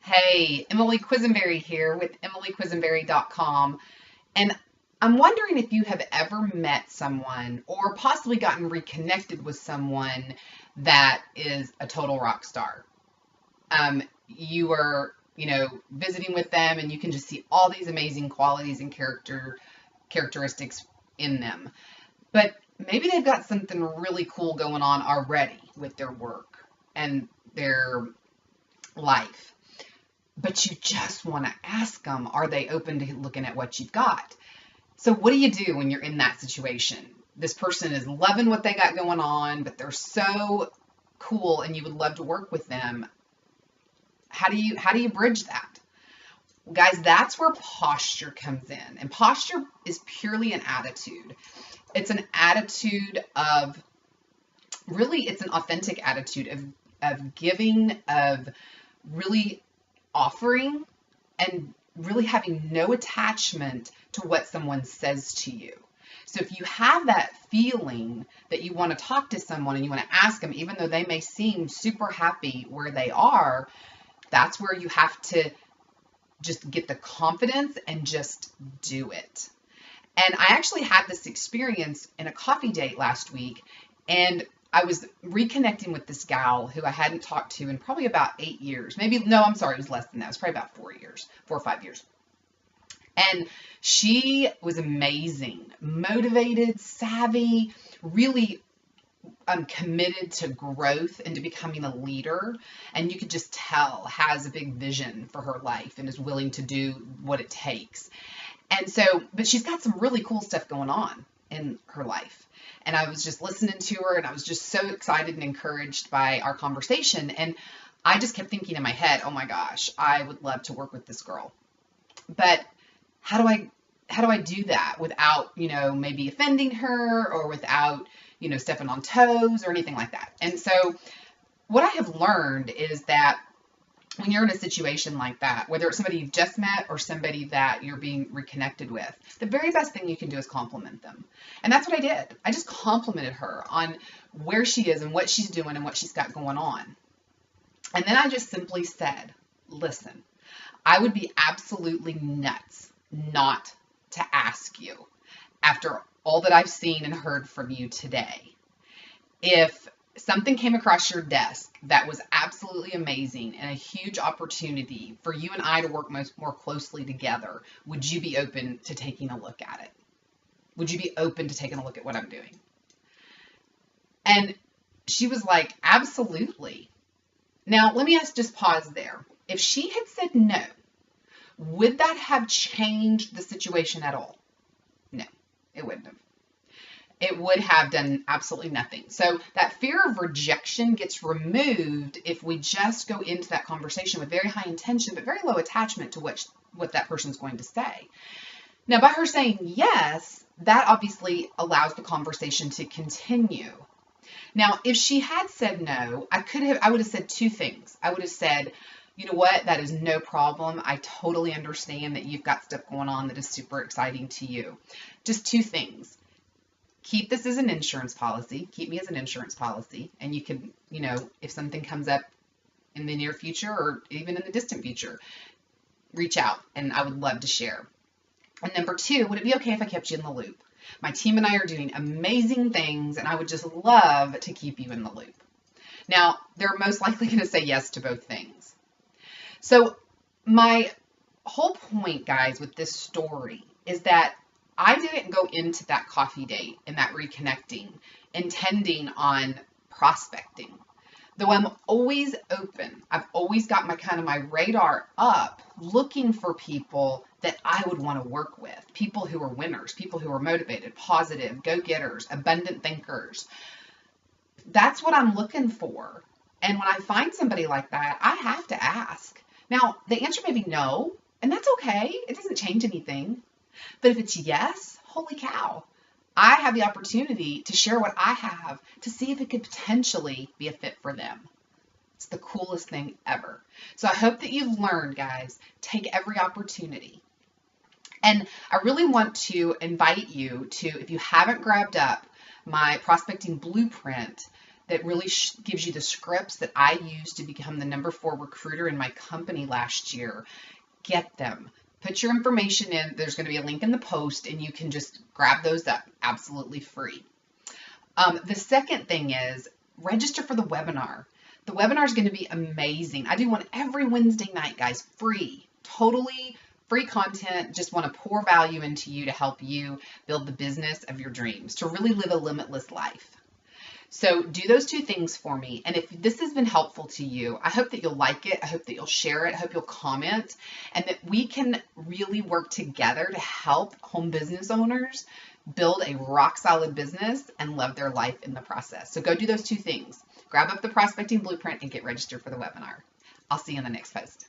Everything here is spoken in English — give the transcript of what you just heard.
Hey, Emily Quisenberry here with emilyquisenberry.com. And I'm wondering if you have ever met someone or possibly gotten reconnected with someone that is a total rock star. You are, visiting with them and you can just see all these amazing qualities and characteristics in them. But maybe they've got something really cool going on already with their work and their life, but you just want to ask them, are they open to looking at what you've got? So what do you do when you're in that situation? This person is loving what they got going on, but they're so cool and you would love to work with them. How do you bridge that? Well, guys, that's where posture comes in. And posture is purely an attitude. It's an attitude of really, it's an authentic attitude of giving, of really offering, and really having no attachment to what someone says to you. So if you have that feeling that you want to talk to someone and you want to ask them, even though they may seem super happy where they are, that's where you have to just get the confidence and just do it. And I actually had this experience in a coffee date last week, and I was reconnecting with this gal who I hadn't talked to in probably about 8 years. Maybe, no, I'm sorry, it was less than that. It was probably about 4 years, 4 or 5 years. And she was amazing, motivated, savvy, really committed to growth and to becoming a leader. And you could just tell has a big vision for her life and is willing to do what it takes. And so, but she's got some really cool stuff going on in her life. And I was just listening to her and I was just so excited and encouraged by our conversation. And I just kept thinking in my head, oh my gosh, I would love to work with this girl. But how do I do that without, maybe offending her or without, stepping on toes or anything like that? And so what I have learned is that when you're in a situation like that, whether it's somebody you've just met or somebody that you're being reconnected with, the very best thing you can do is compliment them. And that's what I did. I just complimented her on where she is and what she's doing and what she's got going on. And then I just simply said, listen, I would be absolutely nuts not to ask you, after all that I've seen and heard from you today, if something came across your desk that was absolutely amazing and a huge opportunity for you and I to work more closely together, would you be open to taking a look at it? Would you be open to taking a look at what I'm doing? And she was like, absolutely. Now, let me just pause there. If she had said no, would that have changed the situation at all? No, it wouldn't have. It would have done absolutely nothing. So that fear of rejection gets removed if we just go into that conversation with very high intention, but very low attachment to what that person's going to say. Now, by her saying yes, that obviously allows the conversation to continue. Now, if she had said no, I would have said two things. I would have said, you know what, that is no problem. I totally understand that you've got stuff going on that is super exciting to you. Just two things. Keep this as an insurance policy. Keep me as an insurance policy. And you can, if something comes up in the near future or even in the distant future, reach out and I would love to share. And number two, would it be okay if I kept you in the loop? My team and I are doing amazing things and I would just love to keep you in the loop. Now, they're most likely going to say yes to both things. So my whole point, guys, with this story is that I didn't go into that coffee date and that reconnecting intending on prospecting. Though I'm always open, I've always got my radar up looking for people that I would want to work with, people who are winners, people who are motivated, positive, go-getters, abundant thinkers. That's what I'm looking for. And when I find somebody like that, I have to ask. Now, the answer may be no, and that's okay. It doesn't change anything. But if it's yes, holy cow, I have the opportunity to share what I have to see if it could potentially be a fit for them. It's the coolest thing ever. So I hope that you've learned, guys, take every opportunity. And I really want to invite you to, if you haven't grabbed up my prospecting blueprint, that really gives you the scripts that I used to become the #4 recruiter in my company last year. Get them. Put your information in. There's going to be a link in the post, and you can just grab those up absolutely free. The second thing is register for the webinar. The webinar is going to be amazing. I do one every Wednesday night, guys, free, totally free content. Just want to pour value into you to help you build the business of your dreams, to really live a limitless life. So do those 2 things for me. And if this has been helpful to you, I hope that you'll like it. I hope that you'll share it. I hope you'll comment, and that we can really work together to help home business owners build a rock solid business and love their life in the process. So go do those 2 things. Grab up the Prospecting Blueprint and get registered for the webinar. I'll see you in the next post.